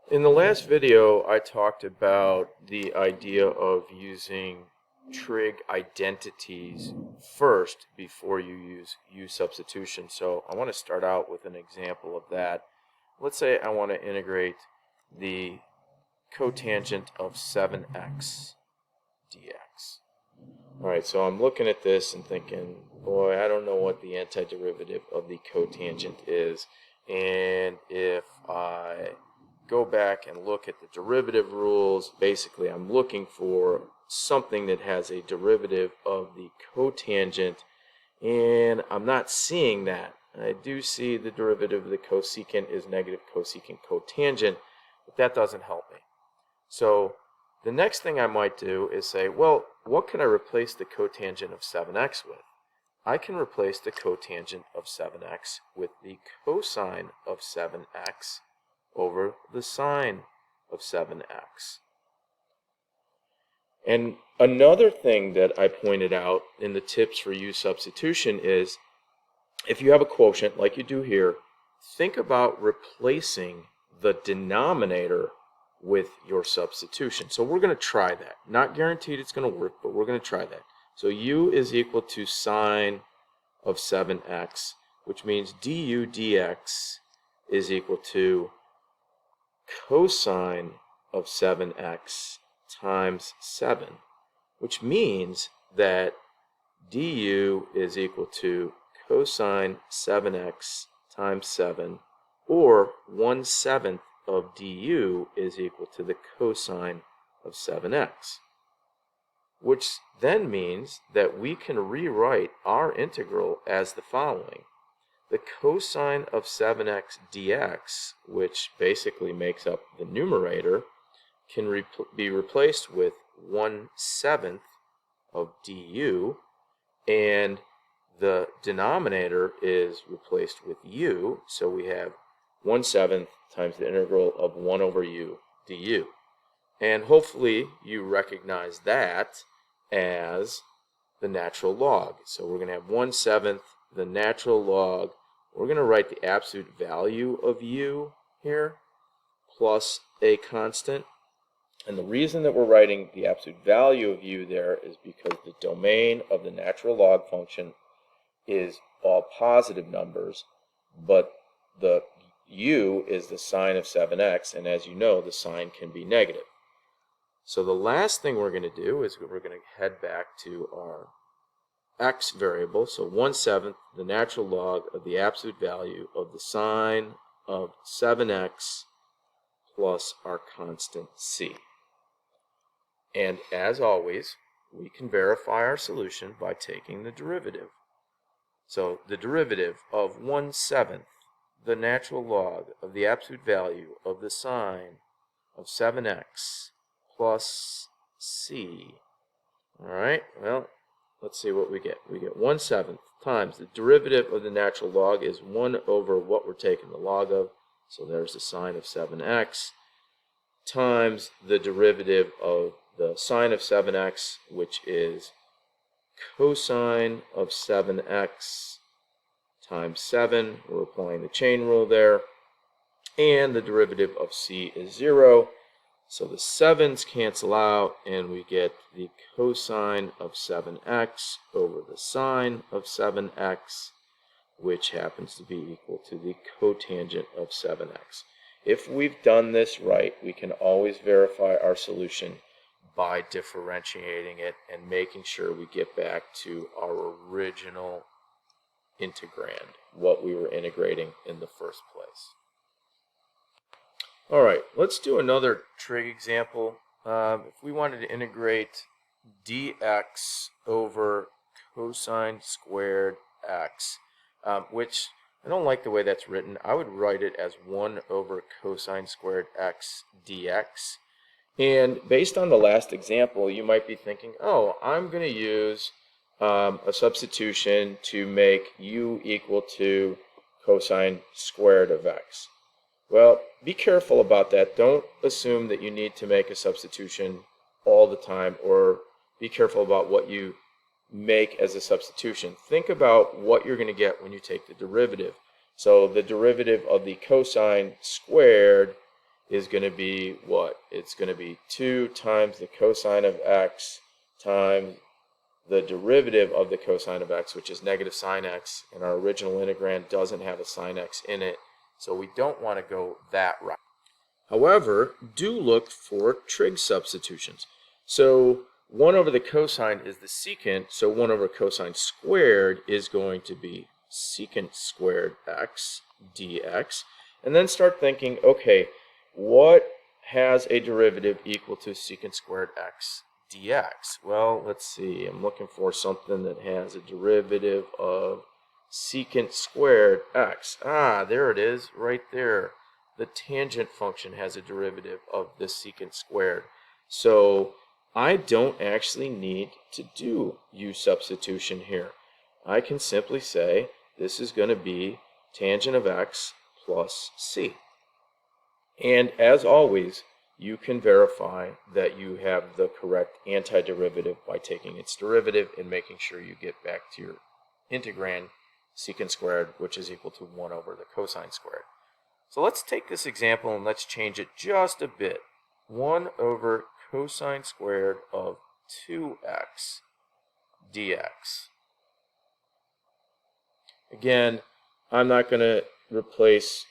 In the last video, I talked about the idea of using trig identities first before you use U substitution. So I want to start out with an example of that. Let's say I want to integrate the cotangent of 7x dx. Alright, so I'm looking at this and thinking, boy, I don't know what the antiderivative of the cotangent is. And if I go back and look at the derivative rules, basically I'm looking for something that has a derivative of the cotangent, and I'm not seeing that. I do see the derivative of the cosecant is negative cosecant cotangent, but that doesn't help me. So the next thing I might do is say, well, what can I replace the cotangent of 7x with? I can replace the cotangent of 7x with the cosine of 7x over the sine of 7x. And another thing that I pointed out in the tips for U substitution is, if you have a quotient like you do here, think about replacing the denominator with your substitution. So we're going to try that. Not guaranteed it's going to work, but we're going to try that. So U is equal to sine of 7x, which means du dx is equal to cosine of 7x times 7, which means that du is equal to cosine 7x times 7, or 1/7 of du is equal to the cosine of 7x, which then means that we can rewrite our integral as the following. The cosine of 7x dx, which basically makes up the numerator, can be replaced with 1/7 of du, and the denominator is replaced with u, so we have 1/7 times the integral of 1 over u du. And hopefully you recognize that as the natural log. So we're going to have 1/7 the natural log. We're going to write the absolute value of u here plus a constant. And the reason that we're writing the absolute value of u there is because the domain of the natural log function is all positive numbers, but the u is the sine of 7x, and as you know, the sign can be negative. So the last thing we're going to do is we're going to head back to our x variable, so 1/7 the natural log of the absolute value of the sine of 7x plus our constant c. And as always, we can verify our solution by taking the derivative. So the derivative of 1/7 the natural log of the absolute value of the sine of 7x plus c. Alright, well, let's see what we get. We get 1/7 times the derivative of the natural log is 1 over what we're taking the log of, so there's the sine of 7x, times the derivative of the sine of 7x, which is cosine of 7x times 7. We're applying the chain rule there. And the derivative of c is 0. So the 7's cancel out, and we get the cosine of 7x over the sine of 7x, which happens to be equal to the cotangent of 7x. If we've done this right, we can always verify our solution by differentiating it and making sure we get back to our original integrand, what we were integrating in the first place. Alright, let's do another trig example. If we wanted to integrate dx over cosine squared x, which I don't like the way that's written. I would write it as 1 over cosine squared x dx. And based on the last example, you might be thinking, oh, I'm going to use a substitution to make u equal to cosine squared of x. Well, be careful about that. Don't assume that you need to make a substitution all the time, or be careful about what you make as a substitution. Think about what you're going to get when you take the derivative. So the derivative of the cosine squared is going to be what? It's going to be 2 times the cosine of x times the derivative of the cosine of x, which is negative sine x, and our original integrand doesn't have a sine x in it, so we don't want to go that route. However, do look for trig substitutions. So 1 over the cosine is the secant, so 1 over cosine squared is going to be secant squared x dx. And then start thinking, okay, what has a derivative equal to secant squared x dx? Well, let's see. I'm looking for something that has a derivative of secant squared x. Ah, there it is, right there. The tangent function has a derivative of the secant squared. So I don't actually need to do u substitution here. I can simply say this is going to be tangent of x plus c. And as always, you can verify that you have the correct antiderivative by taking its derivative and making sure you get back to your integrand secant squared, which is equal to 1 over the cosine squared. So let's take this example and let's change it just a bit. 1 over cosine squared of 2x dx. Again, I'm not going to replace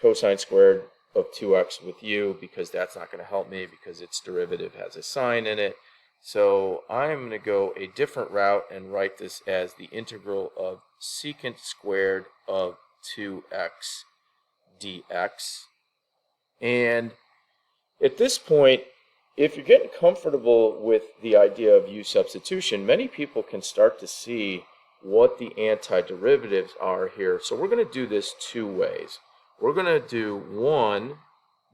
cosine squared of 2x with u because that's not going to help me because its derivative has a sine in it. So I'm going to go a different route and write this as the integral of secant squared of 2x dx. And at this point, if you're getting comfortable with the idea of u substitution, many people can start to see what the antiderivatives are here. So we're going to do this 2 ways. We're going to do one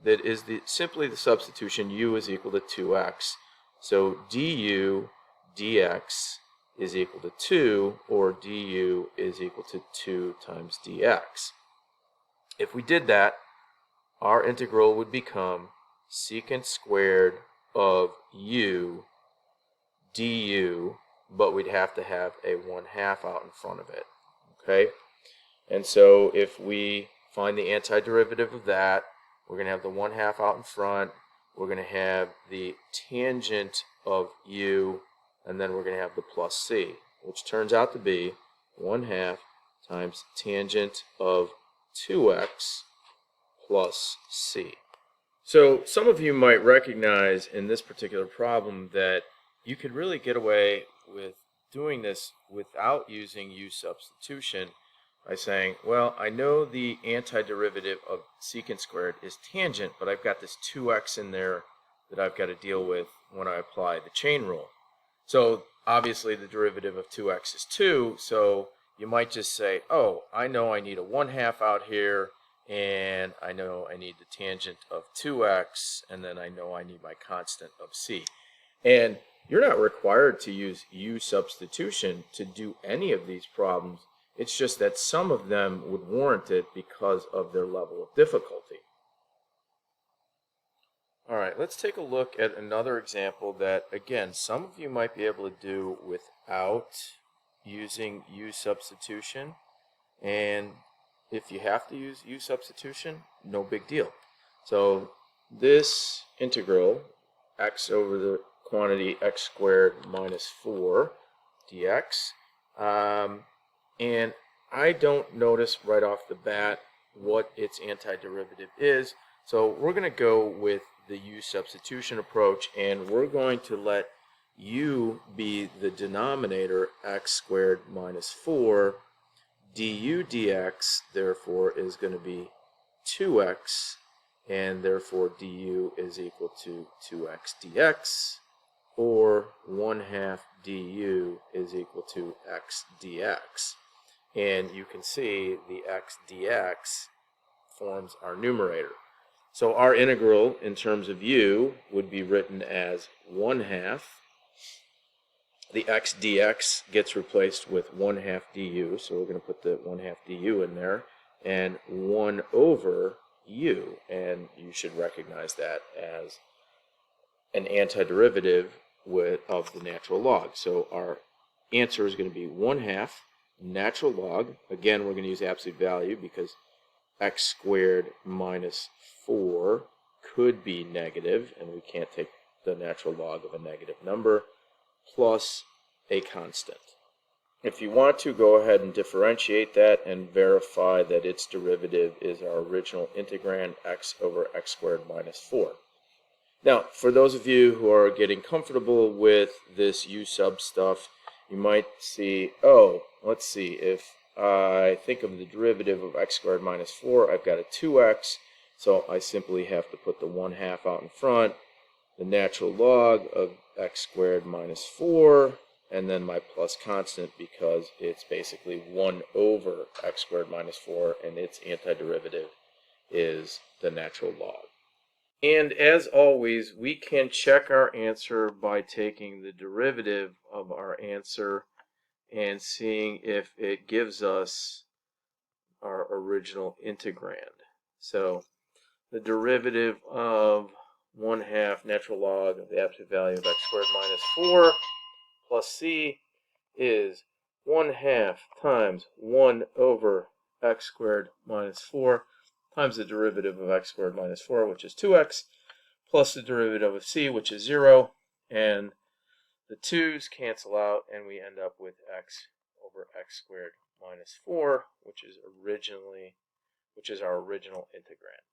that is simply the substitution u is equal to 2x. So du dx is equal to 2, or du is equal to 2 times dx. If we did that, our integral would become secant squared of u du, but we'd have to have a 1/2 out in front of it. Okay? And so if we find the antiderivative of that, we're going to have the 1/2 out in front, we're going to have the tangent of u, and then we're going to have the plus c, which turns out to be 1/2 times tangent of 2x plus c. So some of you might recognize in this particular problem that you could really get away with doing this without using u substitution by saying, well, I know the antiderivative of secant squared is tangent, but I've got this 2x in there that I've got to deal with when I apply the chain rule. So obviously the derivative of 2x is 2, so you might just say, oh, I know I need a 1/2 out here, and I know I need the tangent of 2x, and then I know I need my constant of c. And you're not required to use u substitution to do any of these problems. It's just that some of them would warrant it because of their level of difficulty. All right, let's take a look at another example that, again, some of you might be able to do without using u substitution. And if you have to use u substitution, no big deal. So this integral, x over the quantity x squared minus 4 dx, and I don't notice right off the bat what its antiderivative is, so we're going to go with the u substitution approach, and we're going to let u be the denominator, x squared minus 4. Du dx, therefore, is going to be 2x, and therefore du is equal to 2x dx, or 1/2 du is equal to x dx. And you can see the x dx forms our numerator. So our integral in terms of u would be written as 1/2. The x dx gets replaced with 1/2 du, so we're going to put the 1/2 du in there, and 1 over u, and you should recognize that as an antiderivative of the natural log. So our answer is going to be 1/2 natural log. Again, we're going to use absolute value because x squared minus 4 could be negative, and we can't take the natural log of a negative number, plus a constant. If you want to, go ahead and differentiate that and verify that its derivative is our original integrand, x over x squared minus 4. Now, for those of you who are getting comfortable with this u sub stuff, you might see, oh, let's see, if I think of the derivative of x squared minus 4, I've got a 2x, so I simply have to put the 1/2 out in front, the natural log of x squared minus 4, and then my plus constant, because it's basically 1 over x squared minus 4, and its antiderivative is the natural log. And as always, we can check our answer by taking the derivative of our answer and seeing if it gives us our original integrand. So the derivative of 1/2 natural log of the absolute value of x squared minus 4 plus c is 1/2 times 1 over x squared minus 4 times the derivative of x squared minus 4, which is 2x, plus the derivative of c, which is 0, and the 2's cancel out, and we end up with x over x squared minus 4, which is our original integrand.